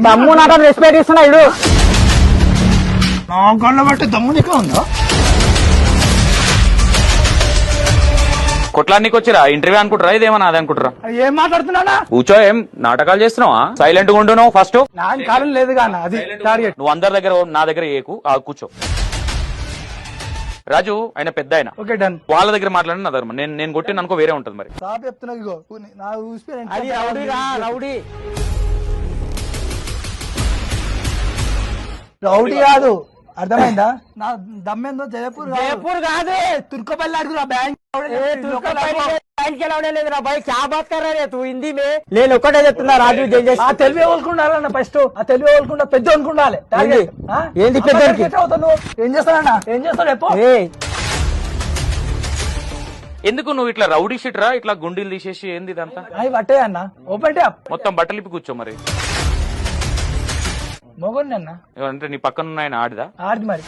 దమ్ము నాట రెస్పెక్ట్ ఇస్తున్నా ఇడు నా గొల్ల బట్టి దమ్ము నీకే ఉందా? కొట్లానికి వచ్చిరా ఇంటర్వ్యూ అనుకుంటారా ఇదేమన్నా అది అనుకుంటారా? ఏం మాట్లాడుతున్నా? కూర్చో, ఏం నాటకాలు చేస్తున్నావా? సైలెంట్ గా ఉండు. నువ్వు ఫస్ట్ నా కాలం లేదు కానీ అది టార్గెట్. నువ్వు అందరి దగ్గర నా దగ్గర ఏకు కూర్చో. రాజు ఆయన పెద్ద ఆయన, ఓకే డన్. వాళ్ళ దగ్గర మాట్లాడి నా దగ్గర నేను కొట్టిన అనుకో వేరే ఉంటది. మరి సాప్ చెప్తున్నా ఇగో నా అది రౌడీరా రౌడీ రౌడీ కాదు, అర్థమైందా? నా దమ్మేందో జయపూర్ జయపూర్ కాదు తుర్కపల్లి అడుగురా బ్యాంక్. లేదురా భాయ్ క్యా బాత్ కర్ రే తూ హిందీ మే. నేను ఒక్కటే చెప్తున్నా రాజు ఆ తెలివి ఎవరుకుండాలన్న ఫస్ట్, ఆ తెలివి ఎవరుకుంటా పెద్ద అనుకుండాలి. ఏంది పెద్దోడికి? ఏం చేస్తానన్నా? ఏం చేస్తాడు ఎప్పో? ఎందుకు నువ్వు ఇట్లా రౌడీ షీట్ రా, ఇట్లా గుండీలు తీసేసి ఏంది ఇదంతా? అవి పట్టే అన్న ఓపెన్ ట్యాప్ మొత్తం బట్టలు ఇప్పి కూర్చో. మరి మొగోని అన్న అంటే నీ పక్కన ఉన్న ఆయన ఆడిదా? ఆడి మరి